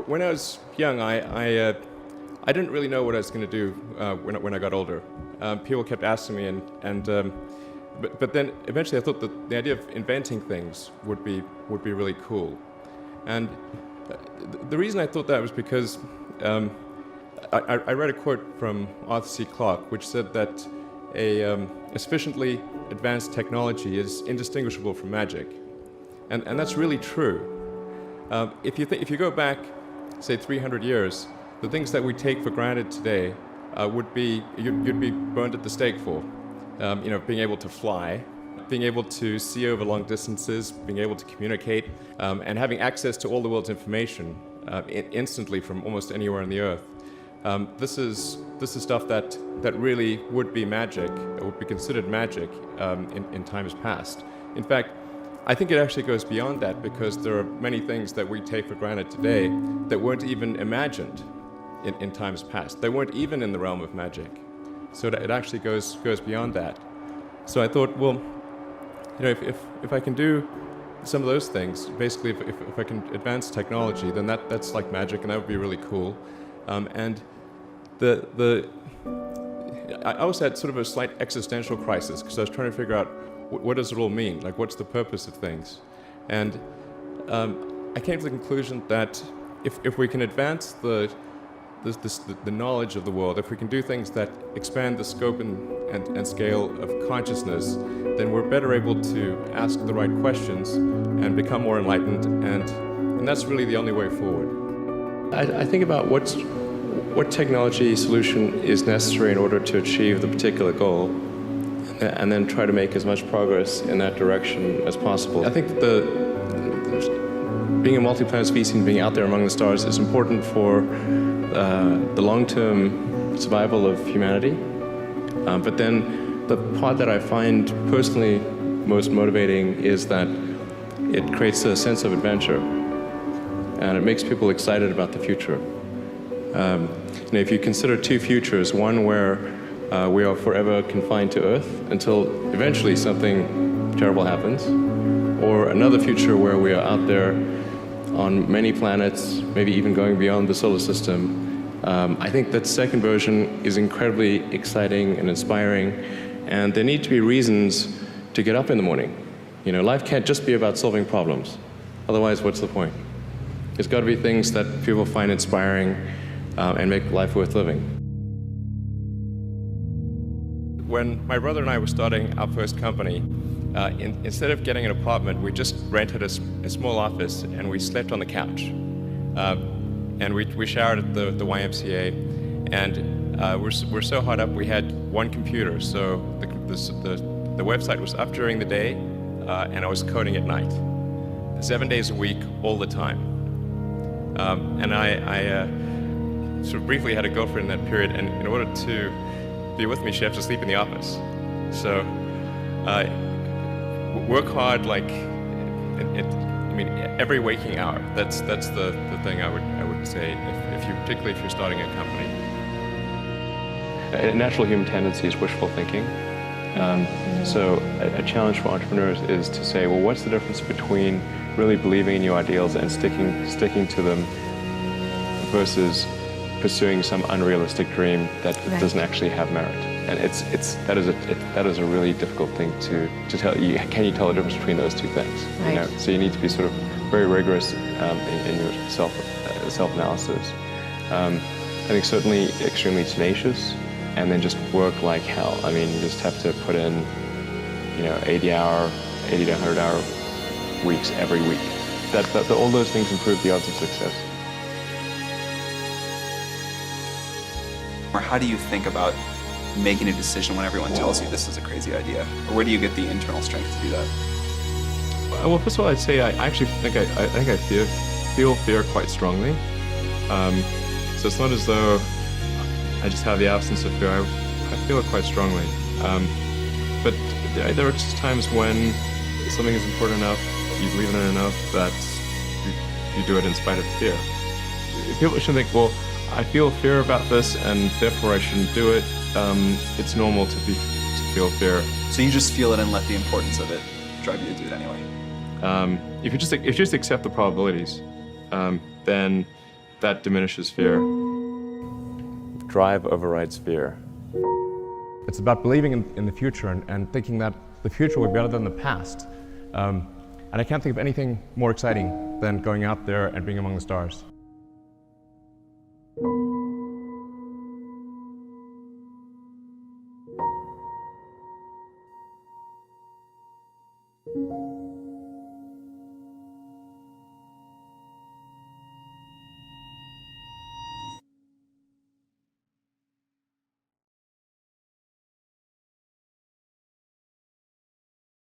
When I was young, I didn't really know what I was going to do when I got older. People kept asking me, but then eventually I thought that the idea of inventing things would be really cool. And the reason I thought that was because I read a quote from Arthur C. Clarke, which said that a sufficiently advanced technology is indistinguishable from magic, and that's really true. If you go back, say 300 years, the things that we take for granted today you'd be burned at the stake for. Being able to fly, being able to see over long distances, being able to communicate, and having access to all the world's information instantly from almost anywhere on the earth. This is stuff that really would be magic, or would be considered magic in times past. In fact, I think it actually goes beyond that, because there are many things that we take for granted today that weren't even imagined in times past. They weren't even in the realm of magic. So it actually goes beyond that. So I thought, well, if I can do some of those things, basically if I can advance technology, then that's like magic, and that would be really cool. And I also had sort of a slight existential crisis, because I was trying to figure out what does it all mean? Like, what's the purpose of things? And I came to the conclusion that if we can advance the knowledge of the world, if we can do things that expand the scope and scale of consciousness, then we're better able to ask the right questions and become more enlightened, and that's really the only way forward. I think about what technology solution is necessary in order to achieve the particular goal, and then try to make as much progress in that direction as possible. I think being a multi-planet species and being out there among the stars is important for the long-term survival of humanity. But then the part that I find personally most motivating is that it creates a sense of adventure, and it makes people excited about the future. If you consider two futures, one where we are forever confined to Earth until eventually something terrible happens, or another future where we are out there on many planets, maybe even going beyond the solar system. I think that second version is incredibly exciting and inspiring, and there need to be reasons to get up in the morning. Life can't just be about solving problems. Otherwise, what's the point? There's got to be things that people find inspiring and make life worth living. When my brother and I were starting our first company, instead of getting an apartment, we just rented a small office, and we slept on the couch. And we showered at the YMCA, and we're so hot up we had one computer, so the website was up during the day, and I was coding at night, 7 days a week, all the time. And I sort of briefly had a girlfriend in that period, and in order to be with me, she had to sleep in the office. So work hard, like every waking hour. That's the thing I would say, particularly if you're starting a company. A natural human tendency is wishful thinking. So a challenge for entrepreneurs is to say, well, what's the difference between really believing in your ideals and sticking to them versus pursuing some unrealistic dream that doesn't actually have merit? And that is a really difficult thing to tell you. Can you tell the difference between those two things? Right. So you need to be sort of very rigorous in your self-analysis. I think certainly extremely tenacious, and then just work like hell. You just have to put in 80 to 100 hour weeks every week. All those things improve the odds of success. Or how do you think about making a decision when everyone tells you this is a crazy idea? Or where do you get the internal strength to do that? Well, first of all, I'd say I actually think I feel fear quite strongly. So it's not as though I just have the absence of fear. I feel it quite strongly. But there are just times when something is important enough, you believe in it enough, that you do it in spite of fear. People shouldn't think, well, I feel fear about this, and therefore I shouldn't do it. It's normal to feel fear. So you just feel it and let the importance of it drive you to do it anyway? If you just accept the probabilities, then That diminishes fear. Drive overrides fear. It's about believing in the future and thinking that the future will be better than the past. And I can't think of anything more exciting than going out there and being among the stars.